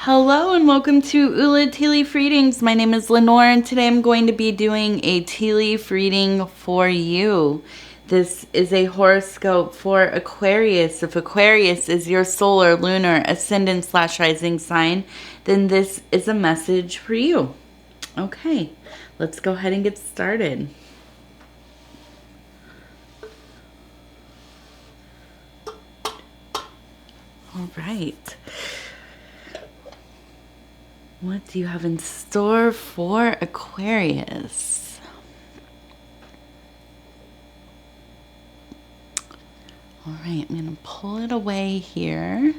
Hello and welcome to Ula Tea Leaf Readings. My name is Lenor and today I'm going to be doing a tea leaf reading for you. This is a horoscope for Aquarius. If Aquarius is your solar, lunar, ascendant / rising sign, then this is a message for you. Okay, let's go ahead and get started. All right. What do you have in store for Aquarius? All right, I'm going to pull it away here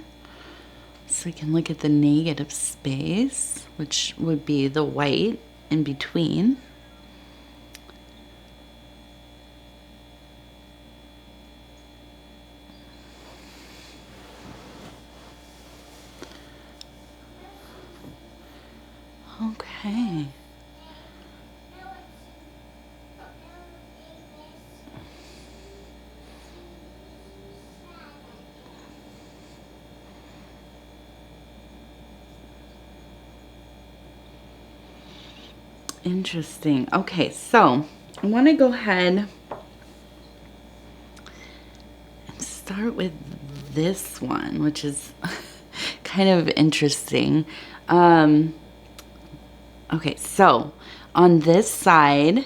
so we can look at the negative space, which would be the white in between. Okay. Interesting. Okay, so I want to go ahead and start with this one, which is kind of interesting. Okay, so on this side,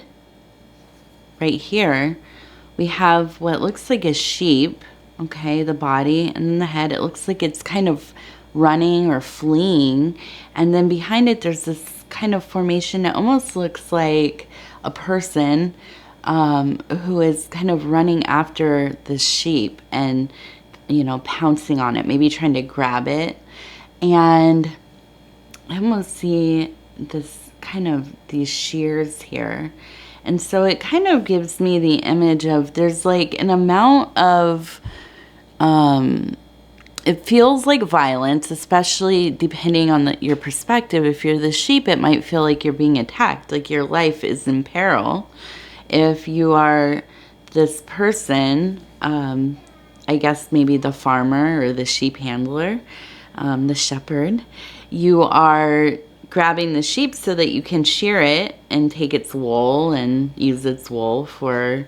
right here, we have what looks like a sheep, okay, the body, and then the head. It looks like it's kind of running or fleeing. And then behind it, there's this kind of formation that almost looks like a person who is kind of running after the sheep and, you know, pouncing on it, maybe trying to grab it. And I almost see this kind of these shears here, and so it kind of gives me the image of there's like an amount of it feels like violence, especially depending on your perspective. If you're the sheep, it might feel like you're being attacked, like your life is in peril. If you are this person, I guess maybe the farmer or the sheep handler, the shepherd, you are grabbing the sheep so that you can shear it and take its wool and use its wool for,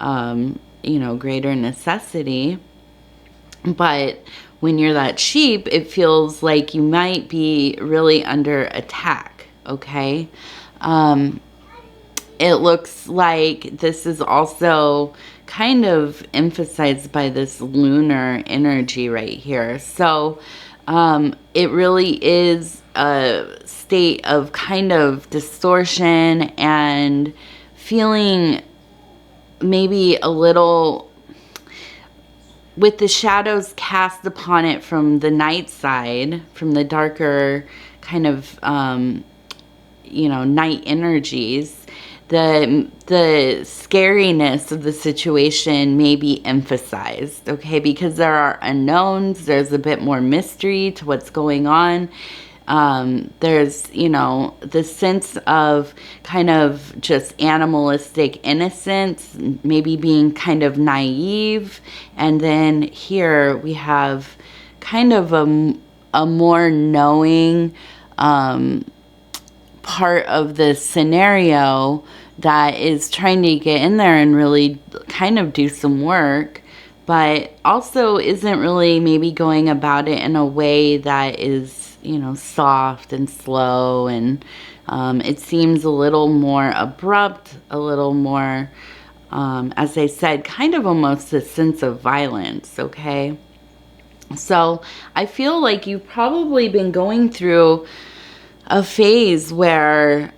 you know, greater necessity. But when you're that sheep, it feels like you might be really under attack, okay? It looks like this is also kind of emphasized by this lunar energy right here. So it really is a state of kind of distortion and feeling maybe a little with the shadows cast upon it from the night side, from the darker kind of, you know, night energies. The scariness of the situation may be emphasized, okay, because there are unknowns. There's a bit more mystery to what's going on. There's, you know, the sense of kind of just animalistic innocence, maybe being kind of naive. And then here we have kind of a more knowing part of the scenario that is trying to get in there and really kind of do some work, but also isn't really maybe going about it in a way that is, you know, soft and slow, and it seems a little more abrupt, a little more, as I said, kind of almost a sense of violence, okay? So I feel like you've probably been going through a phase where,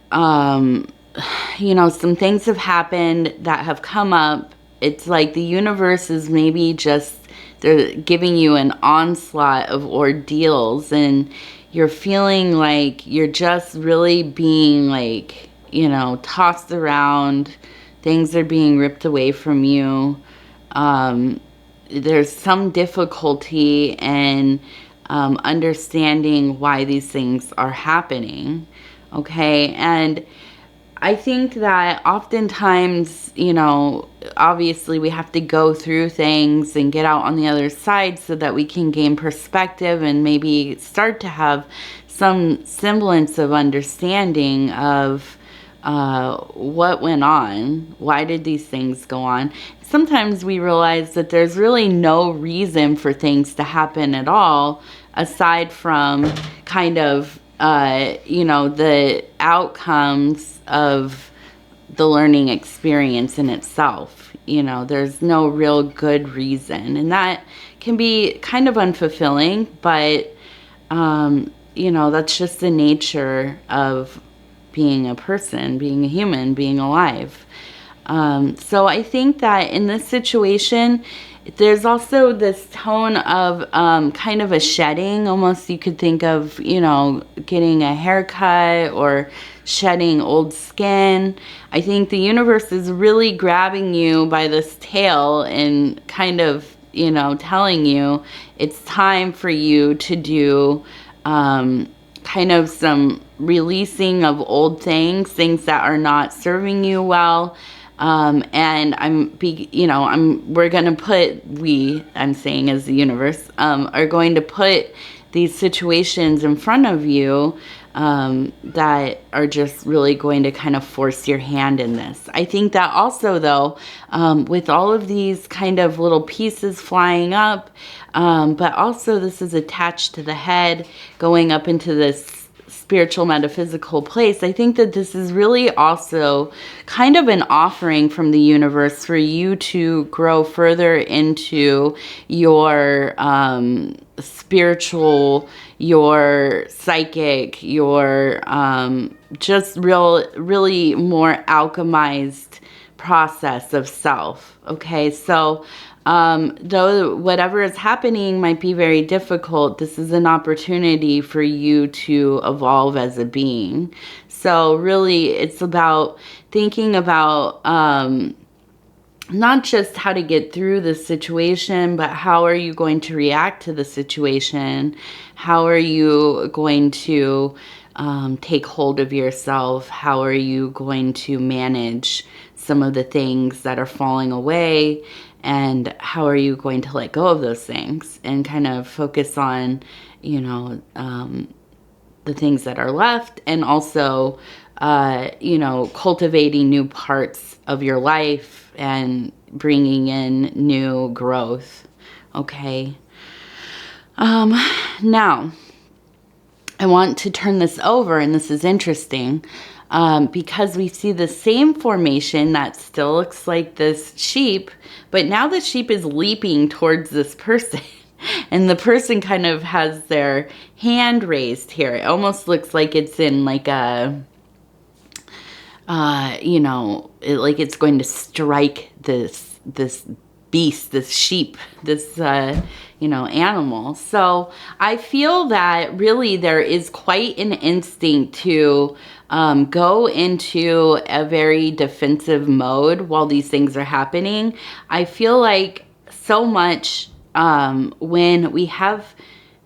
you know, some things have happened that have come up. It's like the universe is maybe just, they're giving you an onslaught of ordeals, and you're feeling like you're just really being like, you know, tossed around. Things are being ripped away from you. There's some difficulty in understanding why these things are happening, okay? And I think that oftentimes, you know, obviously we have to go through things and get out on the other side so that we can gain perspective and maybe start to have some semblance of understanding of what went on. Why did these things go on? Sometimes we realize that there's really no reason for things to happen at all, aside from kind of, you know, the outcomes of the learning experience in itself. You know, there's no real good reason. And that can be kind of unfulfilling, but, you know, that's just the nature of being a person, being a human, being alive. So I think that in this situation, there's also this tone of kind of a shedding. Almost you could think of, you know, getting a haircut or shedding old skin. I think the universe is really grabbing you by this tail and kind of, you know, telling you it's time for you to do kind of some releasing of old things that are not serving you well. And we're going to put, I'm saying as the universe, are going to put these situations in front of you, that are just really going to kind of force your hand in this. I think that also though, with all of these kind of little pieces flying up, but also this is attached to the head going up into this spiritual metaphysical place. I think that this is really also kind of an offering from the universe for you to grow further into your spiritual, your psychic, your just really more alchemized process of self. Okay, so though whatever is happening might be very difficult, this is an opportunity for you to evolve as a being. So really, it's about thinking about not just how to get through the situation, but how are you going to react to the situation? How are you going to take hold of yourself? How are you going to manage some of the things that are falling away? And how are you going to let go of those things and kind of focus on, you know, the things that are left, and also, you know, cultivating new parts of your life and bringing in new growth. Okay. Now, I want to turn this over, and this is interesting, because we see the same formation that still looks like this sheep, but now the sheep is leaping towards this person. And the person kind of has their hand raised here. It almost looks like it's in like a, you know, like it's going to strike this beast, this sheep, this, you know, animal. So I feel that really there is quite an instinct to go into a very defensive mode while these things are happening. I feel like so much when we have,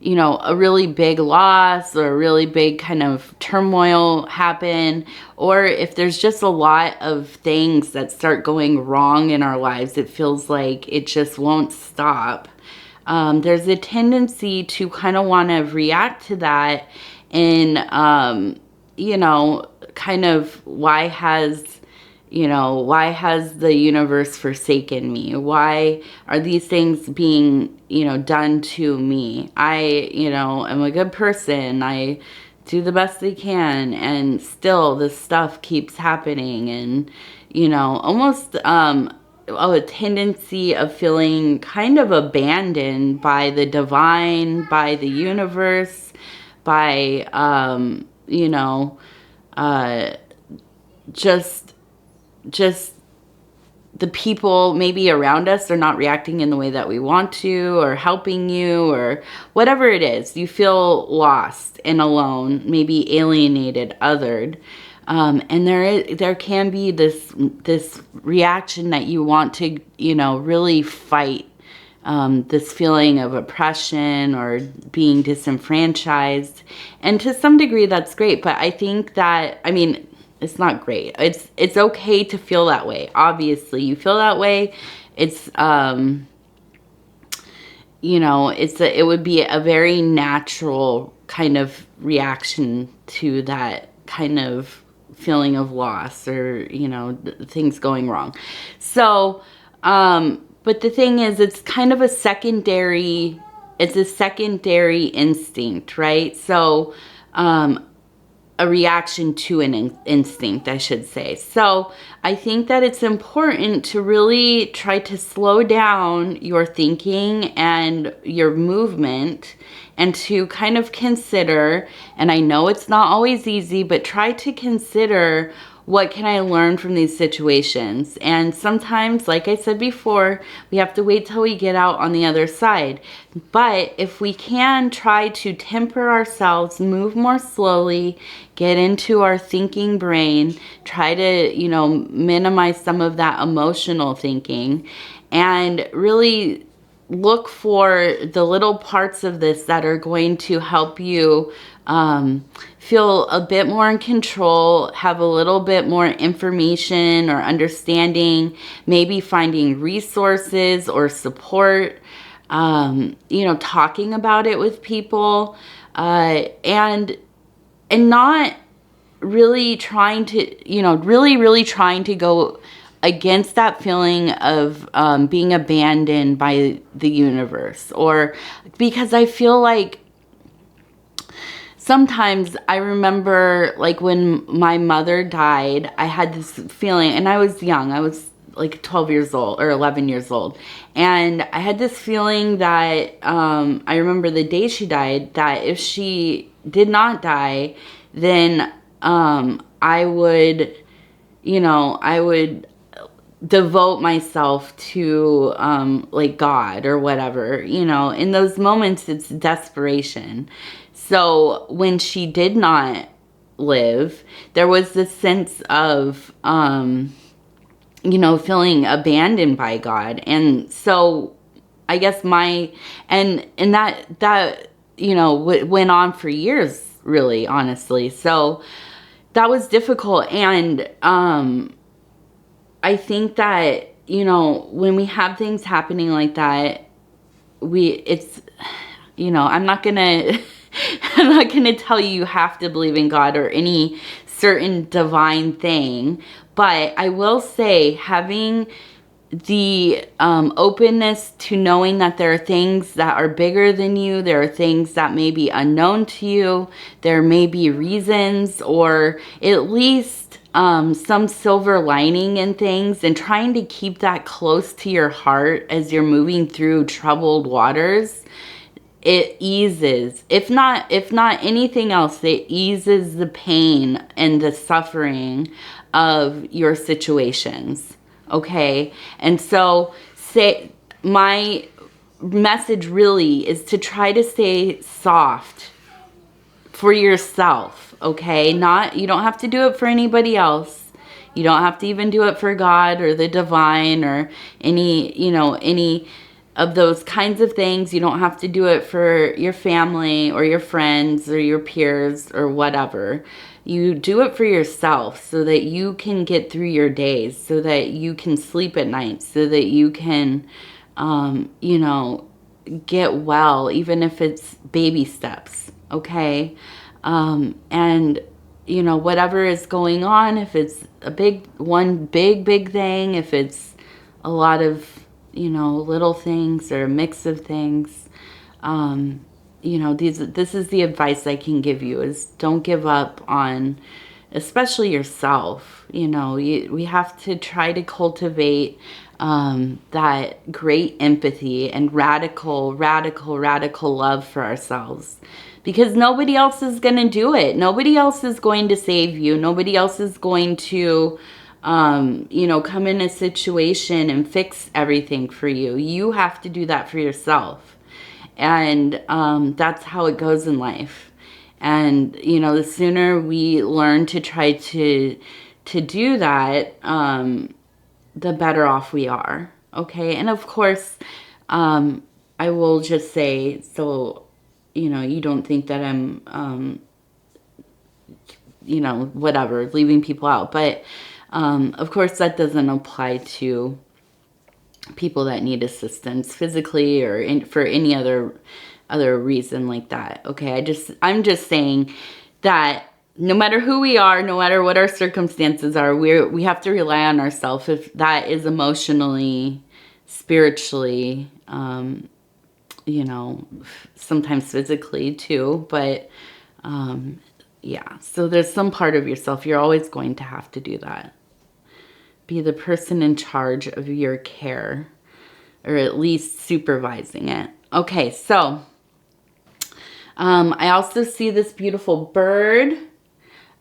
you know, a really big loss or a really big kind of turmoil happen, or if there's just a lot of things that start going wrong in our lives, it feels like it just won't stop. There's a tendency to kind of want to react to that and, you know, kind of why has the universe forsaken me? Why are these things being, you know, done to me? I, you know, am a good person. I do the best I can, and still this stuff keeps happening. And, you know, almost a tendency of feeling kind of abandoned by the divine, by the universe, by, you know, just the people maybe around us are not reacting in the way that we want to, or helping you, or whatever it is. You feel lost and alone, maybe alienated, othered. And there can be this reaction that you want to, you know, really fight this feeling of oppression or being disenfranchised. And to some degree, that's great. But I think that, I mean, it's not great. It's okay to feel that way. Obviously, you feel that way. It's you know, it would be a very natural kind of reaction to that kind of feeling of loss, or, you know, things going wrong. So, but the thing is, it's kind of a secondary, it's a secondary instinct, right? So, a reaction to an instinct, I should say. So I think that it's important to really try to slow down your thinking and your movement, and to kind of consider, and I know it's not always easy, but try to consider, what can I learn from these situations? And sometimes, like I said before, we have to wait till we get out on the other side. But if we can try to temper ourselves, move more slowly, get into our thinking brain, try to, you know, minimize some of that emotional thinking, and really look for the little parts of this that are going to help you feel a bit more in control, have a little bit more information or understanding, maybe finding resources or support, you know, talking about it with people, and not really trying to, you know, really trying to go against that feeling of being abandoned by the universe. Or because I feel like sometimes, I remember, like, when my mother died, I had this feeling, and I was young. I was like 12 years old or 11 years old. And I had this feeling that, I remember the day she died, that if she did not die, then I would, you know, I would devote myself to like God or whatever. You know, in those moments, it's desperation. So when she did not live, there was this sense of you know, feeling abandoned by God. And so I guess and that you know, went on for years, really, honestly. So that was difficult. And I think that, you know, when we have things happening like that, it's, you know, I'm not gonna I'm not gonna tell you have to believe in God or any certain divine thing, but I will say, having the openness to knowing that there are things that are bigger than you, there are things that may be unknown to you, there may be reasons, or at least some silver lining in things, and trying to keep that close to your heart as you're moving through troubled waters. It eases, if not anything else, it eases the pain and the suffering of your situations. Okay? And so my message really is to try to stay soft for yourself. Okay? You don't have to do it for anybody else. You don't have to even do it for God or the divine or any, you know, any of those kinds of things. You don't have to do it for your family or your friends or your peers or whatever. You do it for yourself, so that you can get through your days, so that you can sleep at night, so that you can, you know, get well, even if it's baby steps. Okay? And, you know, whatever is going on, if it's one big thing, if it's a lot of, you know, little things or a mix of things, you know, this is the advice I can give you, is don't give up on, especially yourself. You know, we have to try to cultivate that great empathy and radical love for ourselves, because nobody else is going to do it. Nobody else is going to save you. Nobody else is going to you know, come in a situation and fix everything for you. You have to do that for yourself. And that's how it goes in life. And, you know, the sooner we learn to try to do that, the better off we are. Okay? And of course, I will just say, so, you know, you don't think that I'm, you know, whatever, leaving people out. But of course, that doesn't apply to people that need assistance physically or for any other reason like that. Okay, I'm just saying that no matter who we are, no matter what our circumstances are, we have to rely on ourselves. If that is emotionally, spiritually, you know, sometimes physically too, but yeah, so there's some part of yourself you're always going to have to do that. Be the person in charge of your care, or at least supervising it. Okay, so I also see this beautiful bird.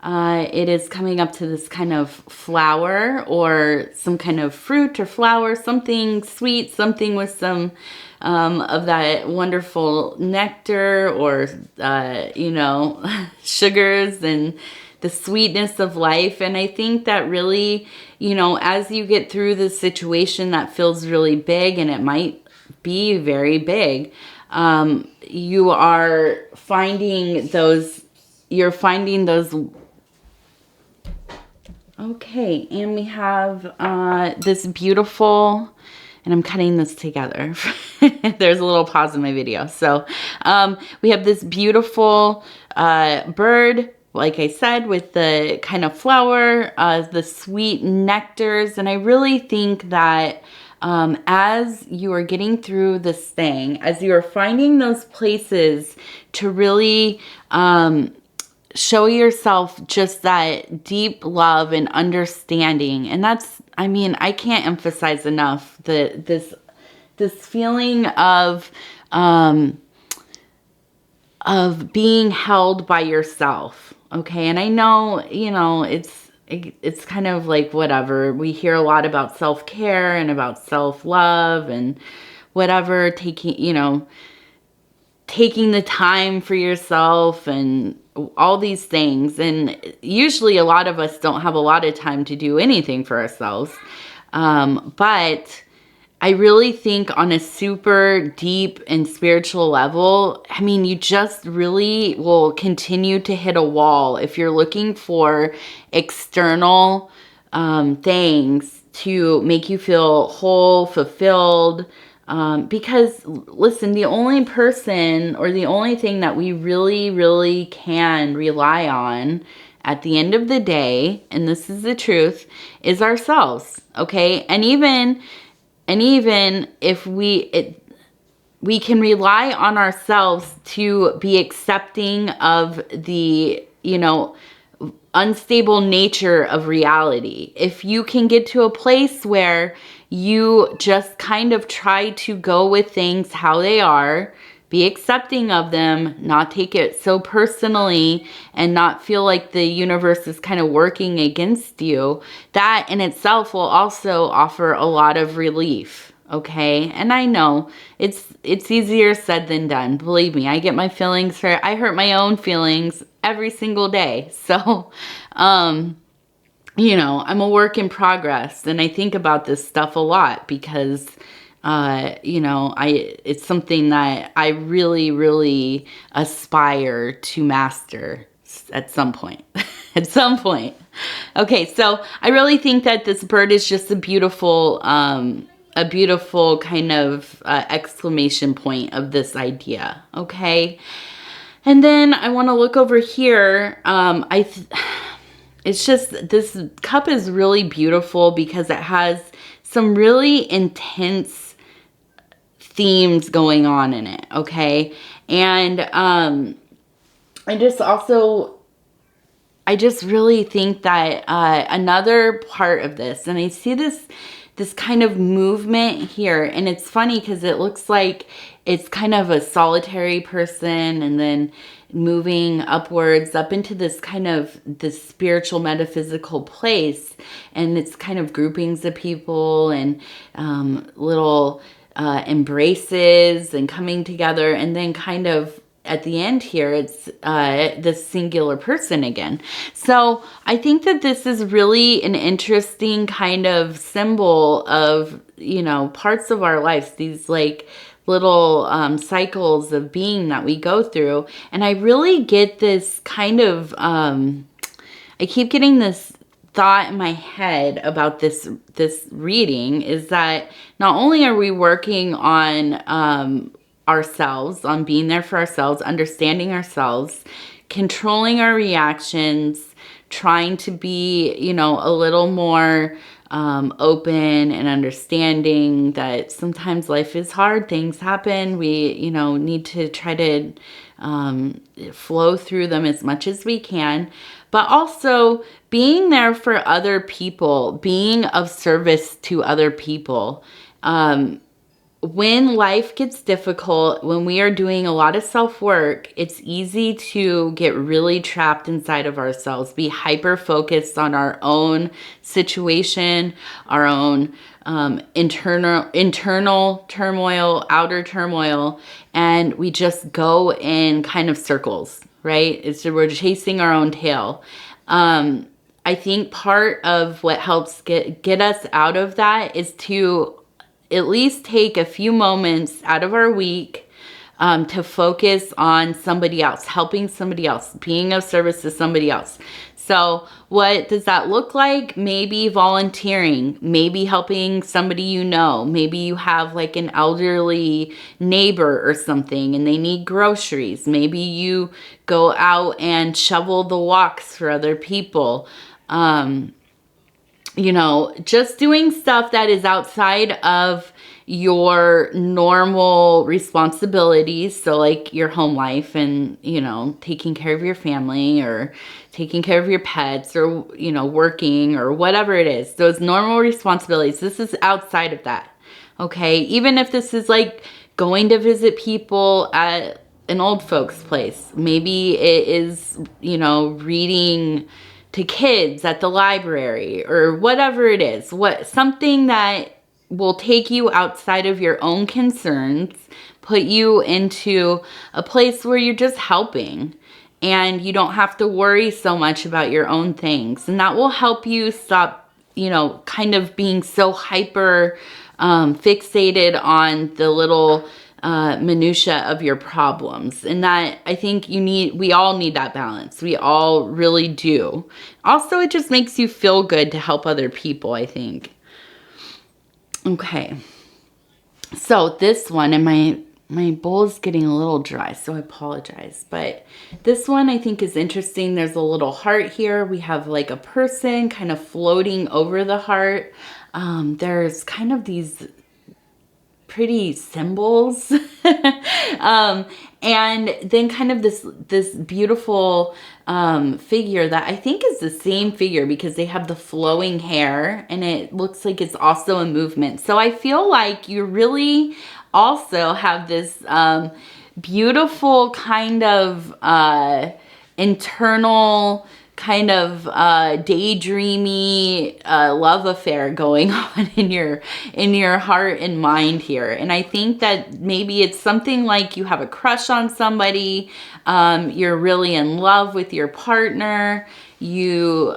It is coming up to this kind of flower or some kind of fruit or flower, something sweet, something with some of that wonderful nectar or, you know, sugars and the sweetness of life. And I think that really, you know, as you get through this situation that feels really big, and it might be very big, you are finding those, okay, and we have this beautiful, and I'm cutting this together. There's a little pause in my video. So we have this beautiful bird, like I said, with the kind of flower, the sweet nectars. And I really think that as you are getting through this thing, as you are finding those places to really show yourself just that deep love and understanding. And that's, I mean, I can't emphasize enough that this feeling of being held by yourself. Okay. And I know, you know, it's kind of like whatever. We hear a lot about self-care and about self-love and whatever, taking the time for yourself and all these things. And usually a lot of us don't have a lot of time to do anything for ourselves. But I really think on a super deep and spiritual level, I mean, you just really will continue to hit a wall if you're looking for external things to make you feel whole, fulfilled. Because listen, the only person or the only thing that we really, really can rely on at the end of the day, and this is the truth, is ourselves. Okay. And even if we can rely on ourselves to be accepting of the, you know, unstable nature of reality. If you can get to a place where you just kind of try to go with things how they are, be accepting of them, not take it so personally, and not feel like the universe is kind of working against you, that in itself will also offer a lot of relief. Okay. And I know it's easier said than done. Believe me, I get my feelings hurt. I hurt my own feelings every single day. So, you know, I'm a work in progress, and I think about this stuff a lot because, you know, it's something that I really, really aspire to master at some point. At some point. Okay, so I really think that this bird is just a beautiful kind of exclamation point of this idea. Okay, and then I want to look over here. It's just, this cup is really beautiful because it has some really intense themes going on in it. Okay, and I just really think that another part of this, and I see this kind of movement here, and it's funny because it looks like it's kind of a solitary person and then moving upwards up into this kind of this spiritual metaphysical place, and it's kind of groupings of people and little embraces and coming together, and then kind of at the end here, it's this singular person again. So I think that this is really an interesting kind of symbol of, you know, parts of our lives, these like little cycles of being that we go through. And I really get this kind of I keep getting this thought in my head about this reading, is that not only are we working on ourselves, on being there for ourselves, understanding ourselves, controlling our reactions, trying to be, you know, a little more open and understanding that sometimes life is hard, things happen, we, you know, need to try to flow through them as much as we can, but also being there for other people, being of service to other people. When life gets difficult, when we are doing a lot of self-work, it's easy to get really trapped inside of ourselves, be hyper-focused on our own situation, our own internal turmoil, outer turmoil, and we just go in kind of circles, right? We're chasing our own tail. I think part of what helps get us out of that is to at least take a few moments out of our week to focus on somebody else, helping somebody else, being of service to somebody else. So what does that look like? Maybe volunteering, maybe helping somebody you know. Maybe you have like an elderly neighbor or something and they need groceries. Maybe you go out and shovel the walks for other people. You know, just doing stuff that is outside of your normal responsibilities. So like your home life and, you know, taking care of your family or taking care of your pets or, you know, working or whatever it is. Those normal responsibilities. This is outside of that. Okay. Even if this is like going to visit people at an old folks place. Maybe it is, you know, reading to kids at the library or whatever it is, something that will take you outside of your own concerns, put you into a place where you're just helping and you don't have to worry so much about your own things. And that will help you stop, you know, kind of being so hyper fixated on the little minutia of your problems. And that, I think we all need that balance. We all really do. Also, it just makes you feel good to help other people, I think. Okay. So this one, and my bowl is getting a little dry, so I apologize. But this one I think is interesting. There's a little heart here. We have like a person kind of floating over the heart. There's kind of these pretty symbols and then kind of this beautiful figure that I think is the same figure because they have the flowing hair and it looks like it's also a movement. So I feel like you really also have this beautiful kind of internal kind of daydreamy love affair going on in your heart and mind here. And I think that maybe it's something like you have a crush on somebody, you're really in love with your partner, you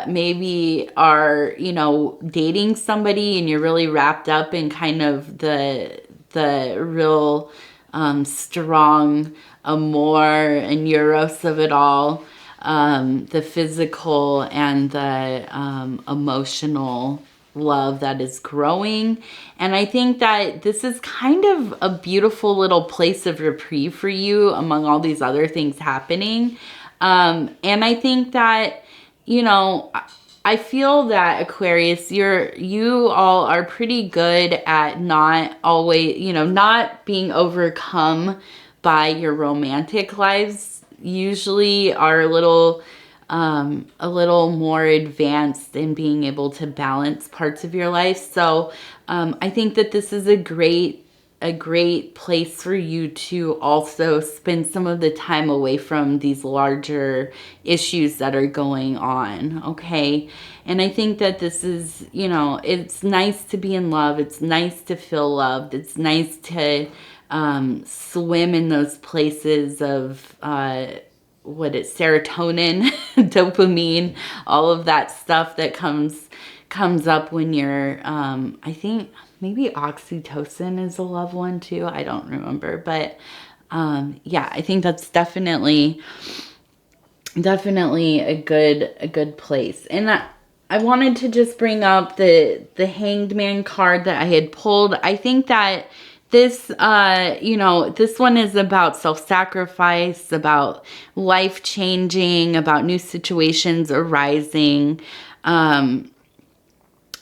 maybe are, you know, dating somebody and you're really wrapped up in kind of the real strong amour and eros of it all. The physical and the emotional love that is growing. And I think that this is kind of a beautiful little place of reprieve for you among all these other things happening. And I think that, you know, I feel that Aquarius, you all are pretty good at not always, you know, not being overcome by your romantic lives. Usually are a little more advanced in being able to balance parts of your life. So I think that this is a great place for you to also spend some of the time away from these larger issues that are going on. Okay. And I think that this is, you know, it's nice to be in love. It's nice to feel loved. It's nice to swim in those places of serotonin, dopamine, all of that stuff that comes up when you're I think maybe oxytocin is a love one too. I don't remember, but yeah, I think that's definitely definitely a good place. And I wanted to just bring up the Hanged Man card that I had pulled. I think that this, this one is about self-sacrifice, about life changing, about new situations arising. And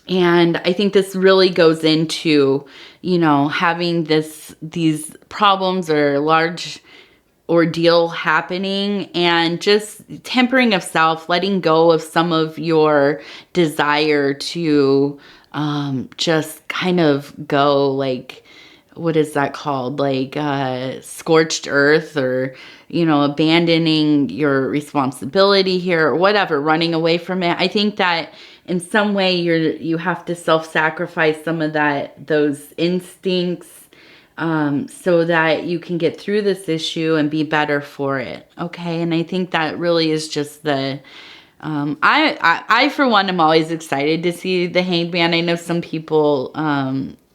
I think this really goes into, having these problems or large ordeal happening, and just tempering of self, letting go of some of your desire to just kind of go like, what is that called? Like scorched earth, or, abandoning your responsibility here, or whatever, running away from it. I think that in some way you have to self-sacrifice some of those instincts, so that you can get through this issue and be better for it. Okay. And I think that really is just I for one, am always excited to see the Hanged Man. I know some people,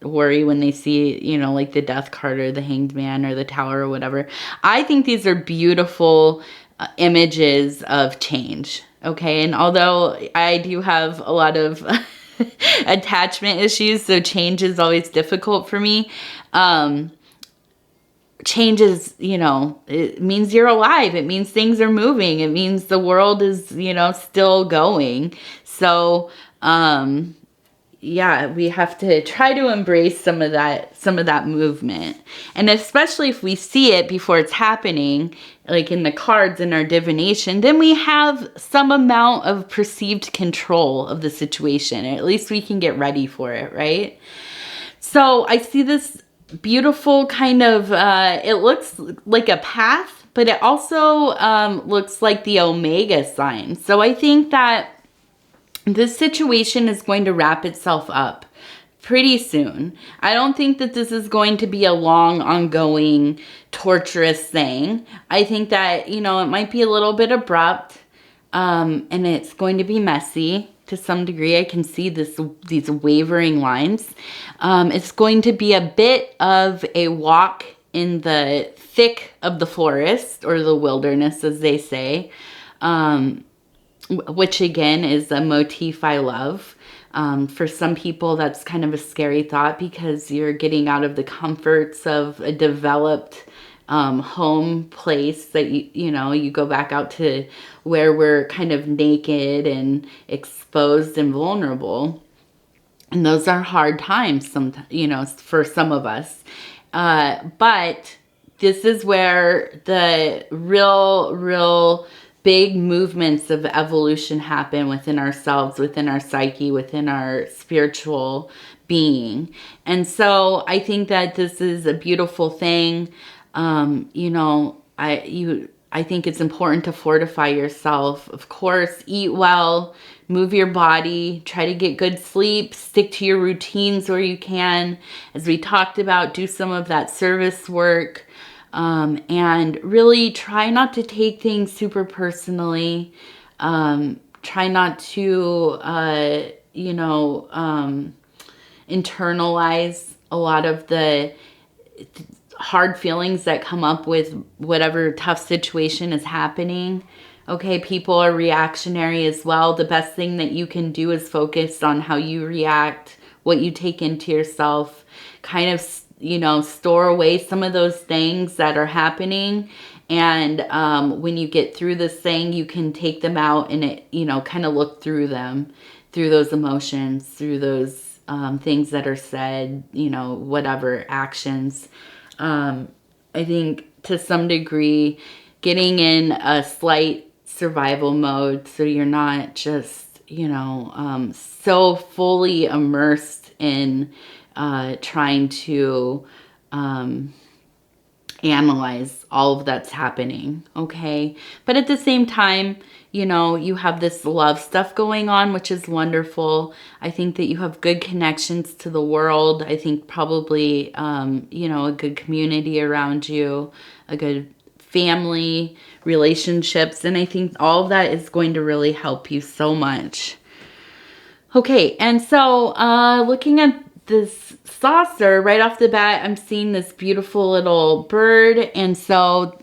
worry when they see, like the Death card or the Hanged Man or the Tower or whatever. I think these are beautiful images of change. Okay. And although I do have a lot of attachment issues, so change is always difficult for me. Change is, it means you're alive. It means things are moving. It means the world is, still going. So, yeah, we have to try to embrace some of that movement. And especially if we see it before it's happening, like in the cards in our divination, then we have some amount of perceived control of the situation. Or at least we can get ready for it, right? So I see this beautiful kind of, it looks like a path, but it also looks like the Omega sign. So I think that this situation is going to wrap itself up pretty soon. I don't think that this is going to be a long, ongoing, torturous thing. I think that, it might be a little bit abrupt, and it's going to be messy to some degree. I can see these wavering lines. It's going to be a bit of a walk in the thick of the forest, or the wilderness, as they say, which again is a motif I love. For some people, that's kind of a scary thought, because you're getting out of the comforts of a developed home place, that you go back out to where we're kind of naked and exposed and vulnerable. And those are hard times sometimes, for some of us. But this is where the real big movements of evolution happen within ourselves, within our psyche, within our spiritual being. And so I think that this is a beautiful thing. I think it's important to fortify yourself. Of course, eat well, move your body, try to get good sleep, stick to your routines where you can. As we talked about, do some of that service work. And really try not to take things super personally. Try not to, internalize a lot of the hard feelings that come up with whatever tough situation is happening. Okay, people are reactionary as well. The best thing that you can do is focus on how you react, what you take into yourself, kind of store away some of those things that are happening. And when you get through this thing, you can take them out and kind of look through them, through those emotions, through those things that are said, whatever actions. I think to some degree, getting in a slight survival mode, so you're not just, so fully immersed in trying to analyze all of that's happening, okay? But at the same time, you have this love stuff going on, which is wonderful. I think that you have good connections to the world. I think probably, a good community around you, a good family, relationships, and I think all of that is going to really help you so much. Okay, and so looking at this saucer, right off the bat, I'm seeing this beautiful little bird. And so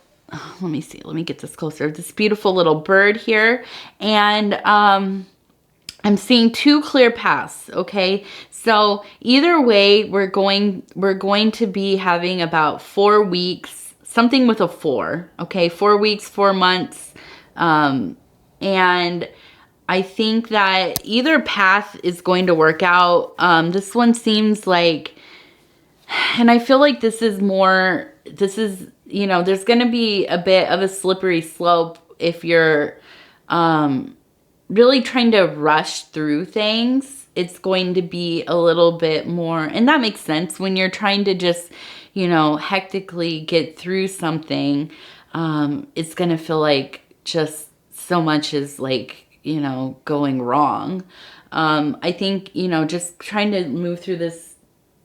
let me see, let me get this closer. This beautiful little bird here. And I'm seeing 2 clear paths, okay? So either way, we're going to be having about 4 weeks, something with a 4, okay? 4 weeks, 4 months. And I think that either path is going to work out. This one seems like, and I feel like this is, you know, there's going to be a bit of a slippery slope if you're really trying to rush through things. It's going to be a little bit more, and that makes sense when you're trying to just, you know, hectically get through something. It's going to feel like just so much is like, you know, going wrong. I think, you know, just trying to move through this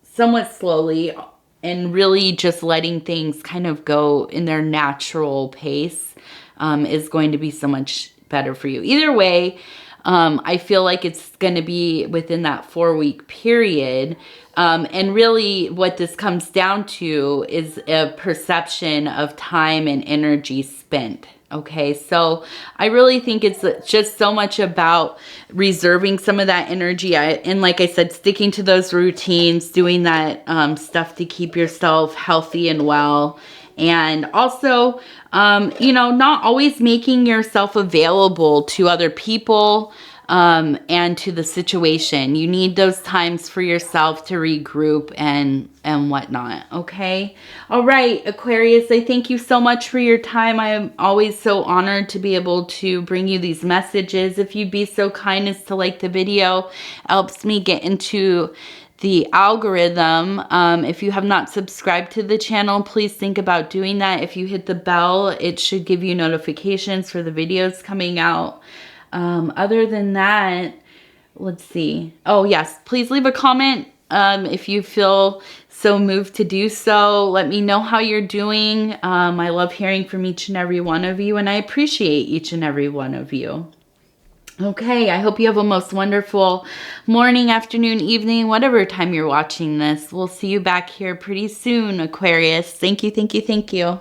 somewhat slowly and really just letting things kind of go in their natural pace is going to be so much better for you. Either way, I feel like it's going to be within that 4-week period. And really what this comes down to is a perception of time and energy spent. Okay, so I really think it's just so much about reserving some of that energy. And like I said, sticking to those routines, doing that stuff to keep yourself healthy and well. And also, you know, not always making yourself available to other people and to the situation. You need those times for yourself to regroup and whatnot. Okay. All right, Aquarius, I thank you so much for your time. I am always so honored to be able to bring you these messages. If you'd be so kind as to like the video, helps me get into the algorithm. If you have not subscribed to the channel, please think about doing that. If you hit the bell, it should give you notifications for the videos coming out. Other than that, let's see. Oh yes, please leave a comment if you feel so moved to do so. Let me know how you're doing. I love hearing from each and every one of you, and I appreciate each and every one of you. Okay, I hope you have a most wonderful morning, afternoon, evening, whatever time you're watching this. We'll see you back here pretty soon, Aquarius. Thank you, thank you, thank you.